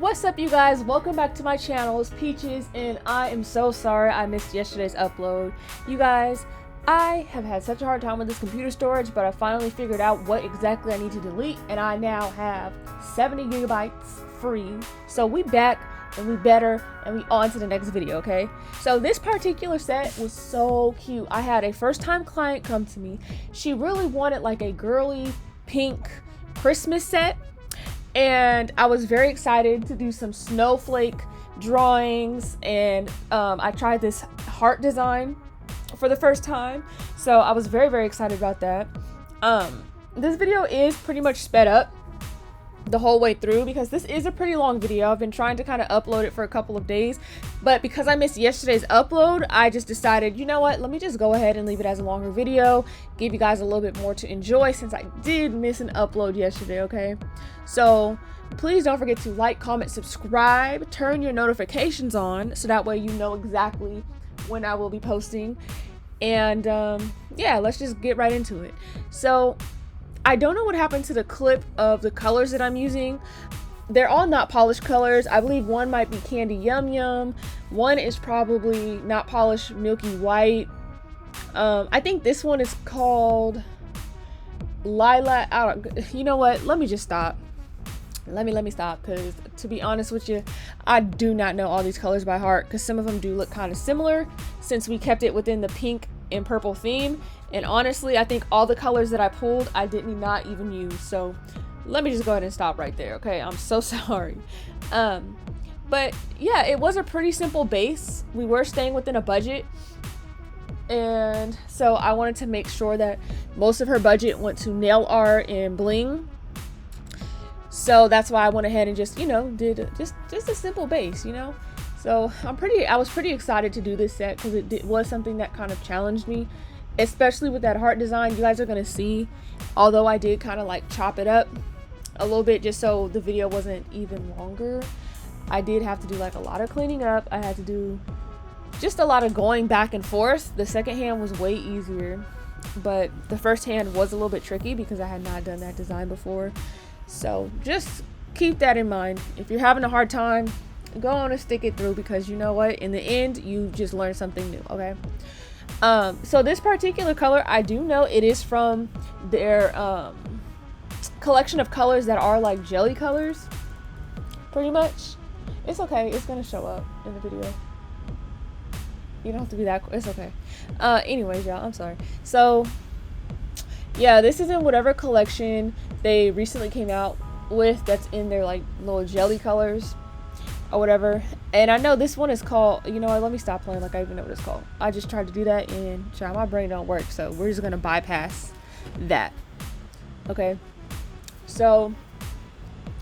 What's up, you guys? Welcome back to my channel. It's Peaches, and I am so sorry I missed yesterday's upload. You guys, I have had such a hard time with this computer storage, but I finally figured out what exactly I need to delete, and I now have 70 gigabytes free. So we back, and we better, and we on to the next video, okay? So this particular set was so cute. I had a first-time client come to me. She really wanted like a girly pink Christmas set. And I was very excited to do some snowflake drawings, and I tried this heart design for the first time, so I was very excited about that. This video is pretty much sped up the whole way through because this is a pretty long video. I've been trying to kind of upload it for a couple of days, but because I missed yesterday's upload, I just decided, you know what, let me just go ahead and leave it as a longer video, give you guys a little bit more to enjoy since I did miss an upload yesterday, okay? So please don't forget to like, comment, subscribe, turn your notifications on so that way you know exactly when I will be posting. And yeah, let's just get right into it. So I don't know what happened to the clip of the colors that I'm using. They're all not polished colors. I believe one might be Candy Yum Yum. One is probably not polished Milky White. I think this one is called Lilac. You know what? Let me just stop. Let me stop, because to be honest with you, I do not know all these colors by heart, because some of them do look kind of similar since we kept it within the pink and purple theme. And honestly, I think all the colors that I pulled I did not even use, so let me just go ahead and stop right there, okay? I'm so sorry. But yeah, it was a pretty simple base. We were staying within a budget, and so I wanted to make sure that most of her budget went to nail art and bling. So that's why I went ahead and just, you know, did just a simple base, you know. So I was pretty excited to do this set because it was something that kind of challenged me, especially with that heart design. You guys are gonna see, although I did kind of like chop it up a little bit just so the video wasn't even longer, I did have to do like a lot of cleaning up. I had to do just a lot of going back and forth. The second hand was way easier, but the first hand was a little bit tricky because I had not done that design before. So just keep that in mind. If you're having a hard time, go on and stick it through, because you know what, in the end you just learn something new, okay? So this particular color, I do know it is from their collection of colors that are like jelly colors, pretty much. It's okay, it's gonna show up in the video. You don't have to be that, it's okay. Anyways, y'all, I'm sorry. So yeah, this is in whatever collection they recently came out with that's in their like little jelly colors or whatever. And I know this one is called, you know what, let me stop playing like I even know what it's called. I just tried to do that and child, my brain don't work, so we're just gonna bypass that. Okay, so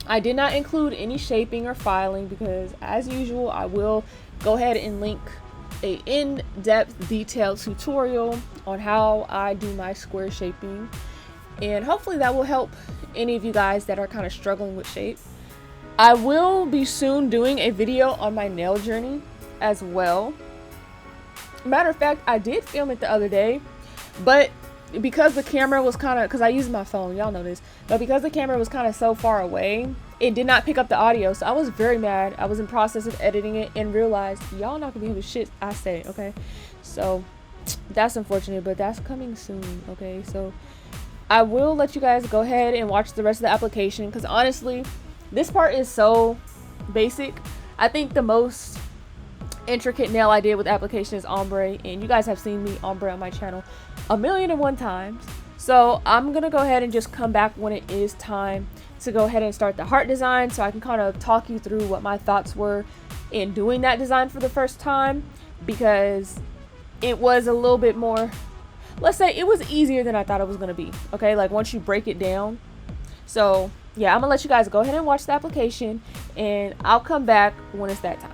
I did not include any shaping or filing because, as usual, I will go ahead and link a in-depth detailed tutorial on how I do my square shaping, and hopefully that will help any of you guys that are kind of struggling with shape. I will be soon doing a video on my nail journey as well. Matter of fact, I did film it the other day, but because the camera was kind of, because I use my phone, y'all know this, but because the camera was kind of so far away, it did not pick up the audio. So I was very mad. I was in process of editing it and realized y'all not gonna be able to shit I say, okay? So that's unfortunate, but that's coming soon, okay? So I will let you guys go ahead and watch the rest of the application, because honestly, this part is so basic. I think the most intricate nail I did with the application is ombre, and you guys have seen me ombre on my channel 1,000,001 times. So I'm gonna go ahead and just come back when it is time to go ahead and start the heart design, so I can kind of talk you through what my thoughts were in doing that design for the first time, because it was a little bit more, let's say it was easier than I thought it was gonna be, okay, like once you break it down. So yeah, I'm gonna let you guys go ahead and watch the application, and I'll come back when it's that time.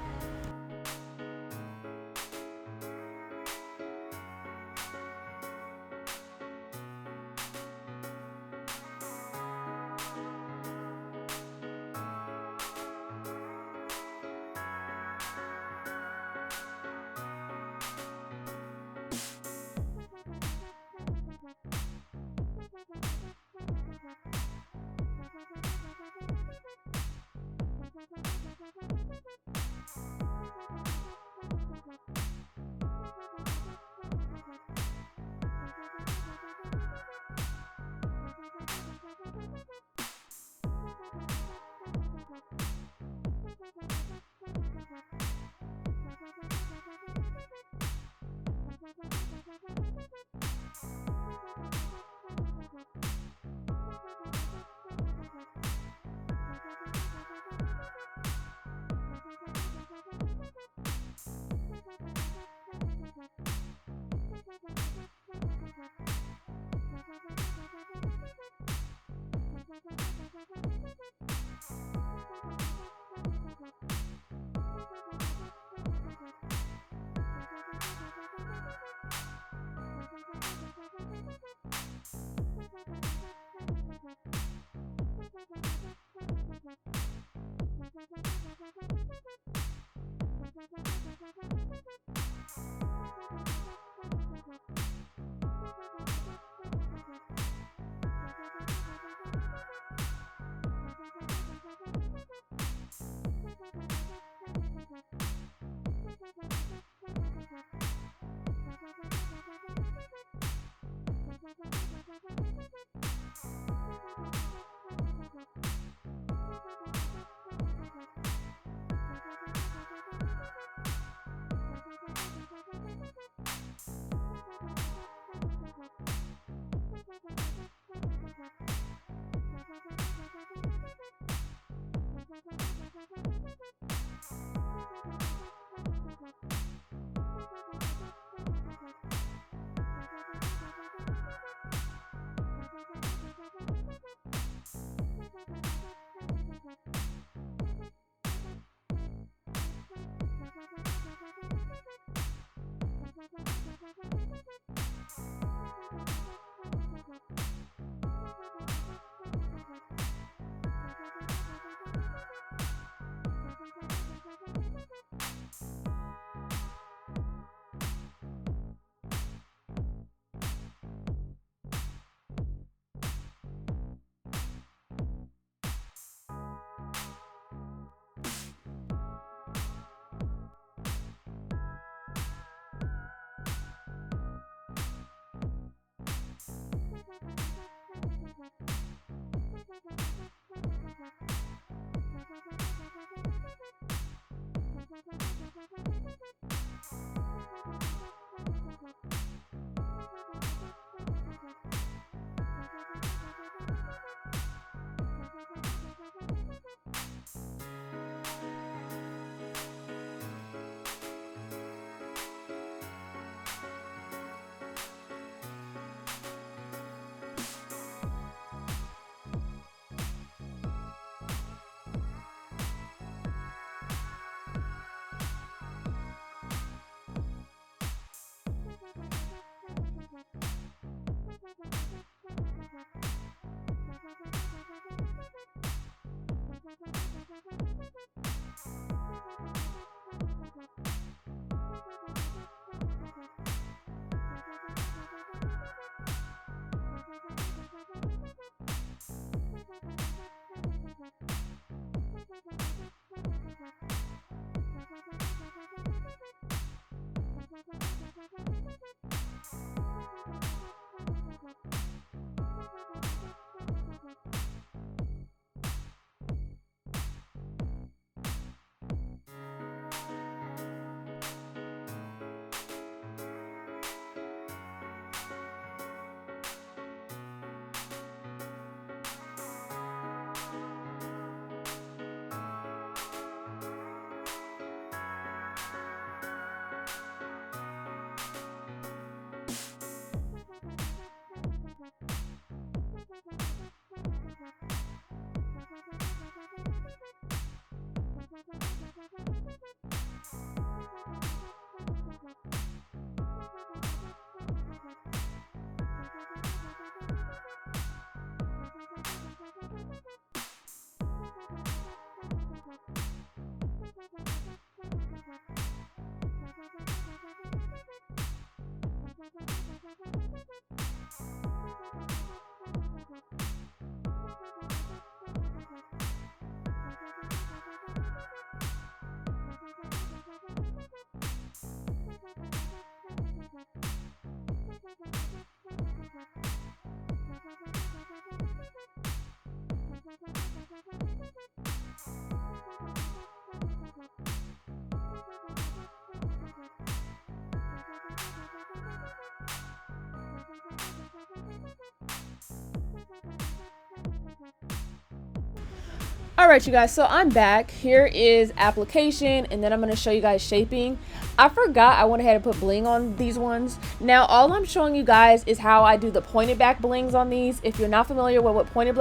Alright you guys, so I'm back. Here is application, and then I'm going to show you guys shaping. I forgot I went ahead and put bling on these ones. Now all I'm showing you guys is how I do the pointed back blings on these. If you're not familiar with what pointed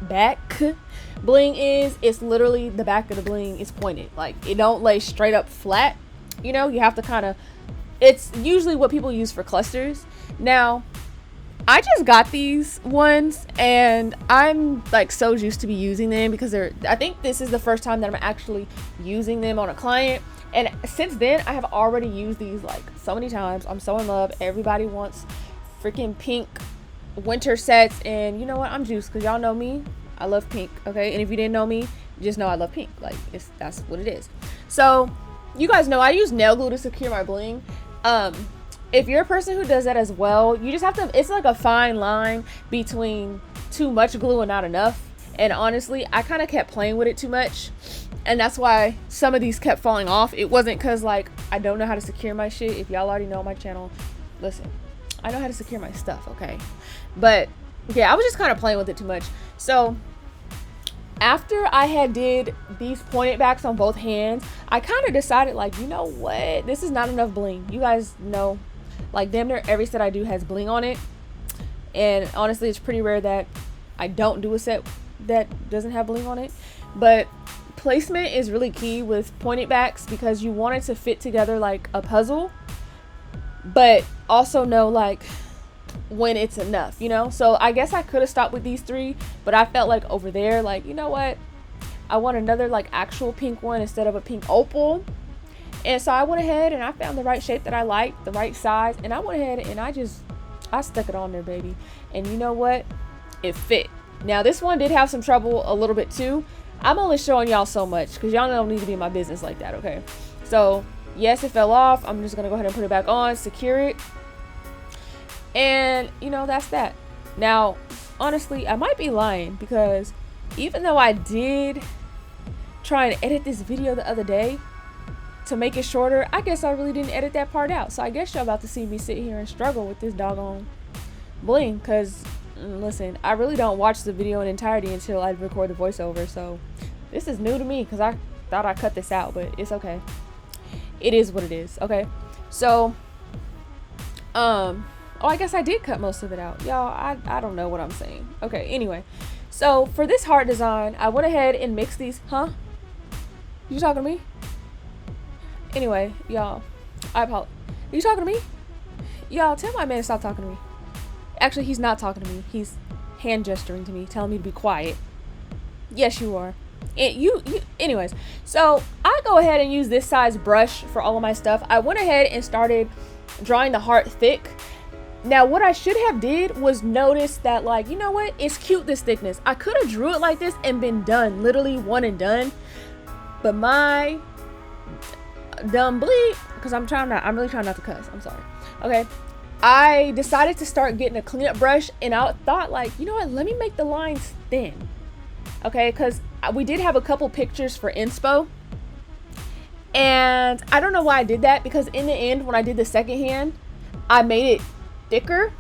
back bling is, it's literally the back of the bling is pointed. Like, it don't lay straight up flat. You know, you have to kind of, it's usually what people use for clusters. Now I just got these ones and I'm like so used to be using them because I think this is the first time that I'm actually using them on a client. And since then I have already used these like so many times. I'm so in love. Everybody wants freaking pink winter sets, and you know what, I'm juiced because y'all know me. I love pink, okay? And if you didn't know me, just know I love pink. Like, that's what it is. So you guys know I use nail glue to secure my bling. If you're a person who does that as well, you just have to, it's like a fine line between too much glue and not enough. And honestly, I kind of kept playing with it too much, and that's why some of these kept falling off. It wasn't because like I don't know how to secure my shit. If y'all already know my channel, listen, I know how to secure my stuff, okay? But yeah, I was just kind of playing with it too much. So after I had did these pointed backs on both hands, I kind of decided, like, you know what, this is not enough bling. You guys know, like, damn near every set I do has bling on it, and honestly it's pretty rare that I don't do a set that doesn't have bling on it. But placement is really key with pointed backs because you want it to fit together like a puzzle, but also know, like, when it's enough, you know? So I guess I could have stopped with these 3, but I felt like over there, like, you know what? I want another like actual pink one instead of a pink opal. And so I went ahead and I found the right shape that I liked, the right size, and I went ahead and I stuck it on there, baby. And you know what? It fit. Now this one did have some trouble a little bit too. I'm only showing y'all so much because y'all don't need to be in my business like that, okay? So yes, it fell off. I'm just gonna go ahead and put it back on, secure it. And you know, that's that. Now, honestly, I might be lying because even though I did try and edit this video the other day to make it shorter, I guess I really didn't edit that part out. So I guess y'all about to see me sit here and struggle with this doggone bling, because listen, I really don't watch the video in entirety until I record the voiceover. So this is new to me because I thought I cut this out, but it's okay. It is what it is. Okay, so oh, I guess I did cut most of it out, y'all. I don't know what I'm saying. Okay, anyway, so for this heart design, I went ahead and mixed these. You talking to me? Anyway, y'all, I apologize. Are you talking to me? Y'all, tell my man to stop talking to me. Actually, he's not talking to me. He's hand gesturing to me, telling me to be quiet. Yes, you are. Anyways, so I go ahead and use this size brush for all of my stuff. I went ahead and started drawing the heart thick. Now, what I should have did was notice that, like, you know what? It's cute, this thickness. I could have drew it like this and been done. Literally one and done. But my dumb bleed, because I'm really trying not to cuss. I'm sorry. Okay. I decided to start getting a cleanup brush, and I thought, like, you know what? Let me make the lines thin. Okay, because we did have a couple pictures for inspo. And I don't know why I did that, because in the end, when I did the second hand, I made it thicker,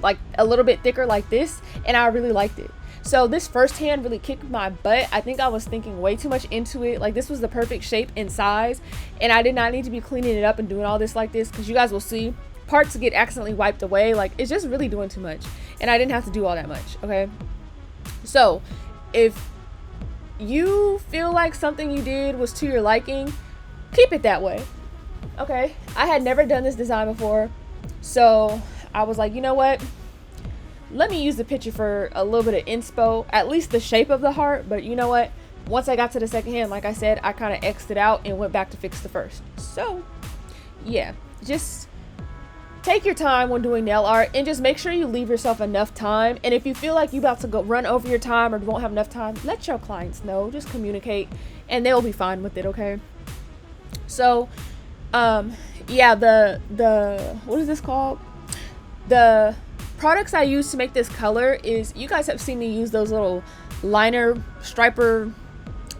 like a little bit thicker like this, and I really liked it. So this first hand really kicked my butt. I think I was thinking way too much into it. Like, this was the perfect shape and size, and I did not need to be cleaning it up and doing all this like this, because you guys will see parts get accidentally wiped away. Like, it's just really doing too much, and I didn't have to do all that much. Okay, so if you feel like something you did was to your liking, keep it that way. Okay, I had never done this design before, so I was like, you know what, let me use the picture for a little bit of inspo, at least the shape of the heart. But you know what, once I got to the second hand, like I said, I kind of X'd it out and went back to fix the first. So yeah, just take your time when doing nail art, and just make sure you leave yourself enough time. And if you feel like you're about to go run over your time or won't have enough time, let your clients know. Just communicate and they'll be fine with it. Okay, so yeah, the what is this called? The products I use to make this color is, you guys have seen me use those little liner striper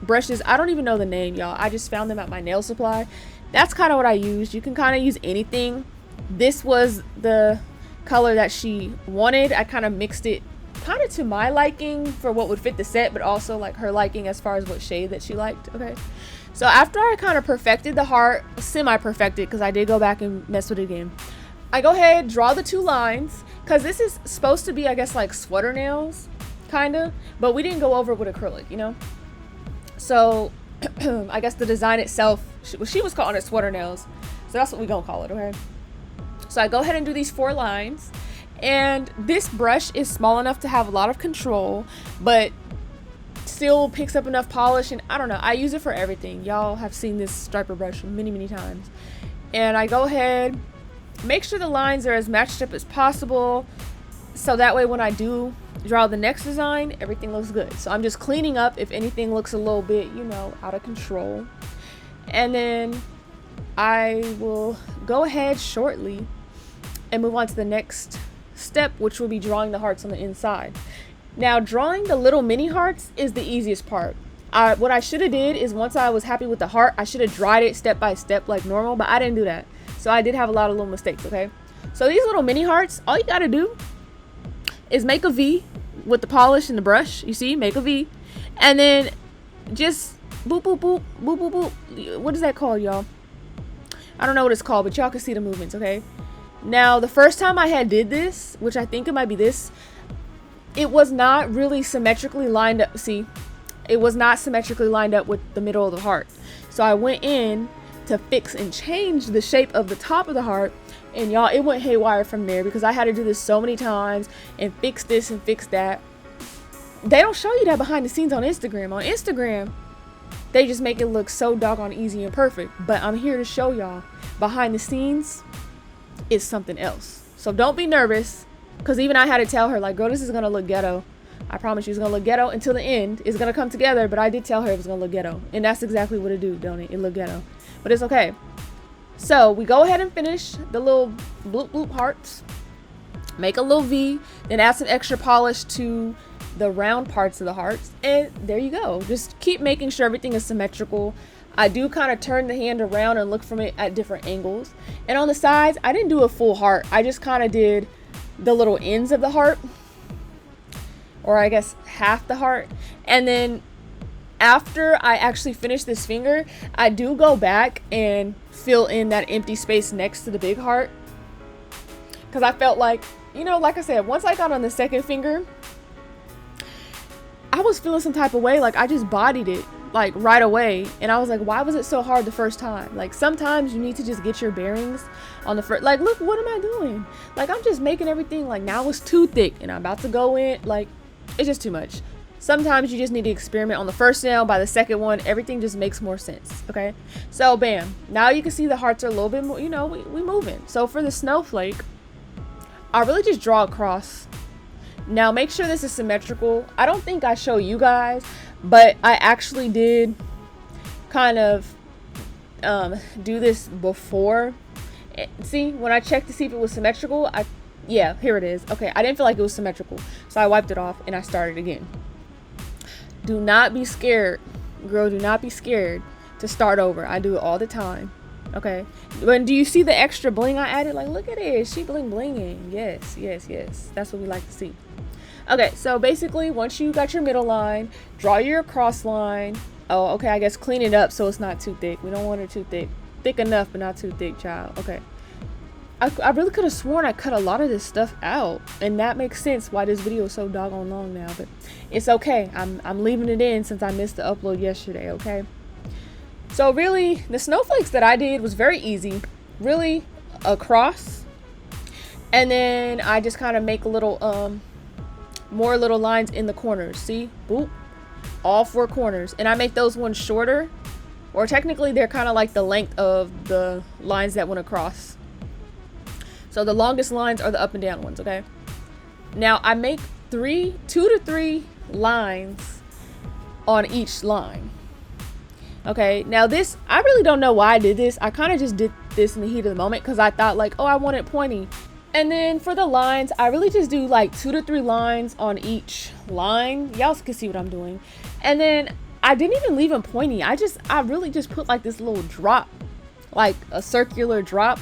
brushes. I don't even know the name, y'all. I just found them at my nail supply. That's kind of what I used. You can kind of use anything. This was the color that she wanted. I kind of mixed it kind of to my liking for what would fit the set, but also like her liking as far as what shade that she liked. Okay, so after I kind of perfected the heart, semi-perfected, because I did go back and mess with it again, I go ahead, draw the 2 lines, because this is supposed to be, I guess, like sweater nails, kind of, but we didn't go over it with acrylic, you know? So, I guess the design itself, she was calling it sweater nails, so that's what we gonna call it, okay? So I go ahead and do these 4 lines, and this brush is small enough to have a lot of control, but still picks up enough polish, and I don't know, I use it for everything. Y'all have seen this striper brush many times. And I go ahead, make sure the lines are as matched up as possible, so that way when I do draw the next design, everything looks good. So I'm just cleaning up if anything looks a little bit, you know, out of control. And then I will go ahead shortly and move on to the next step, which will be drawing the hearts on the inside. Now, drawing the little mini hearts is the easiest part. What I should have did is, once I was happy with the heart, I should have dried it step by step like normal, but I didn't do that. So I did have a lot of little mistakes, okay? So these little mini hearts, all you gotta do is make a V with the polish and the brush. You see, make a V. And then just boop, boop, boop, boop, boop, boop. What is that called, y'all? I don't know what it's called, but y'all can see the movements, okay? Now, the first time I did this, which I think it might be this, it was not really symmetrically lined up. See, it was not symmetrically lined up with the middle of the heart. So I went in to fix and change the shape of the top of the heart. And y'all, it went haywire from there because I had to do this so many times and fix this and fix that. They don't show you that behind the scenes on Instagram. On Instagram, they just make it look so doggone easy and perfect. But I'm here to show y'all behind the scenes is something else. So don't be nervous, because even I had to tell her, like, girl, this is gonna look ghetto. I promise you it's gonna look ghetto until the end. It's gonna come together, but I did tell her it was gonna look ghetto. And that's exactly what it do, don't it? It look ghetto. But it's okay. So we go ahead and finish the little bloop bloop hearts. Make a little V, then add some extra polish to the round parts of the hearts, and there you go. Just keep making sure everything is symmetrical. I do kind of turn the hand around and look from it at different angles. And on the sides, I didn't do a full heart. I just kind of did the little ends of the heart, or I guess half the heart. And then after I actually finish this finger, I do go back and fill in that empty space next to the big heart, because I felt like, you know, like I said, once I got on the second finger, I was feeling some type of way. Like, I just bodied it like right away, and I was like, why was it so hard the first time? Like, sometimes you need to just get your bearings on the first. Like, look, what am I doing? Like, I'm just making everything, like, now it's too thick and I'm about to go in, like, it's just too much. Sometimes you just need to experiment on the first nail. By the second one, everything just makes more sense. Okay, so bam, now you can see the hearts are a little bit more, you know, we moving. So for the snowflake, I really just draw across. Now make sure this is symmetrical. I don't think I show you guys, but I actually did kind of do this before. See, when I checked to see if it was symmetrical, yeah, here it is. Okay, I didn't feel like it was symmetrical, so I wiped it off and I started again. Do not be scared, girl. Do not be scared to start over. I do it all the time. Okay, but do you see the extra bling I added? Like, look at it, she bling blinging. Yes, yes, yes, that's what we like to see. Okay, so basically, once you got your middle line, draw your cross line. Oh, okay, I guess clean it up so it's not too thick. We don't want it too thick. Thick enough, but not too thick, child. Okay. I really could have sworn I cut a lot of this stuff out, and that makes sense why this video is so doggone long now, but it's okay. I'm leaving it in since I missed the upload yesterday, okay? So really, the snowflakes that I did was very easy. Really, a cross, and then I just kind of make a little more little lines in the corners. See, boop, all 4 corners, and I make those ones shorter, or technically they're kind of like the length of the lines that went across. So the longest lines are the up and down ones. Okay, now I make 2 to 3 lines on each line. Okay, now this, I really don't know why I did this. I kind of just did this in the heat of the moment because I thought, like, oh, I want it pointy. And then for the lines, I really just do like 2 to 3 lines on each line. Y'all can see what I'm doing. And then I didn't even leave them pointy. I really just put like this little drop, like a circular drop.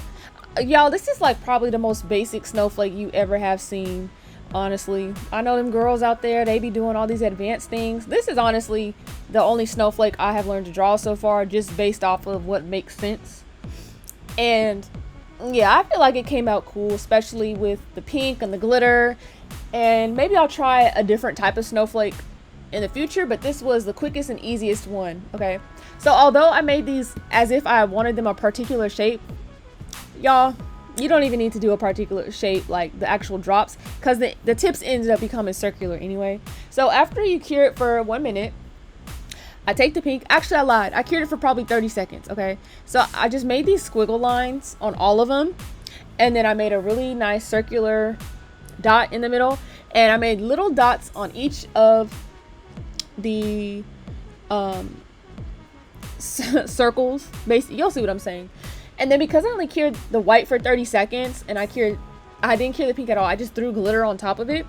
Y'all, this is like probably the most basic snowflake you ever have seen. Honestly, I know them girls out there, they be doing all these advanced things. This is honestly the only snowflake I have learned to draw so far, just based off of what makes sense. And yeah, I feel like it came out cool, especially with the pink and the glitter. And maybe I'll try a different type of snowflake in the future, but this was the quickest and easiest one. Okay, so although I made these as if I wanted them a particular shape, y'all, you don't even need to do a particular shape like the actual drops, because the tips ended up becoming circular anyway. So after you cure it for 1 minute, I take the pink. Actually, I lied. I cured it for probably 30 seconds. Okay, so I just made these squiggle lines on all of them, and then I made a really nice circular dot in the middle, and I made little dots on each of the circles. Basically, you'll see what I'm saying. And then because I only cured the white for 30 seconds and I didn't cure the pink at all, I just threw glitter on top of it.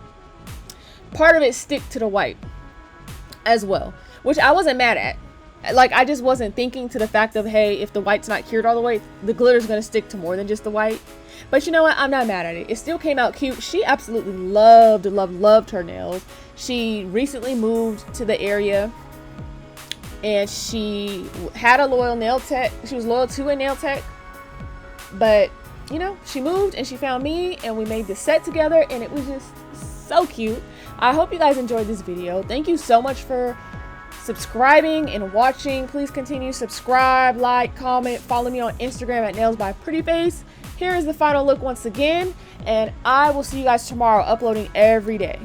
Part of it stick to the white as well, which I wasn't mad at. Like, I just wasn't thinking to the fact of, hey, if the white's not cured all the way, the glitter's gonna stick to more than just the white. But you know what? I'm not mad at it. It still came out cute. She absolutely loved her nails. She recently moved to the area, and she had a loyal nail tech. She was loyal to a nail tech. But, you know, she moved and she found me, and we made this set together, and it was just so cute. I hope you guys enjoyed this video. Thank you so much for subscribing and watching. Please continue subscribe, like, comment, follow me on Instagram at Nails by Pretty Face. Here is the final look once again, and I will see you guys tomorrow, uploading every day.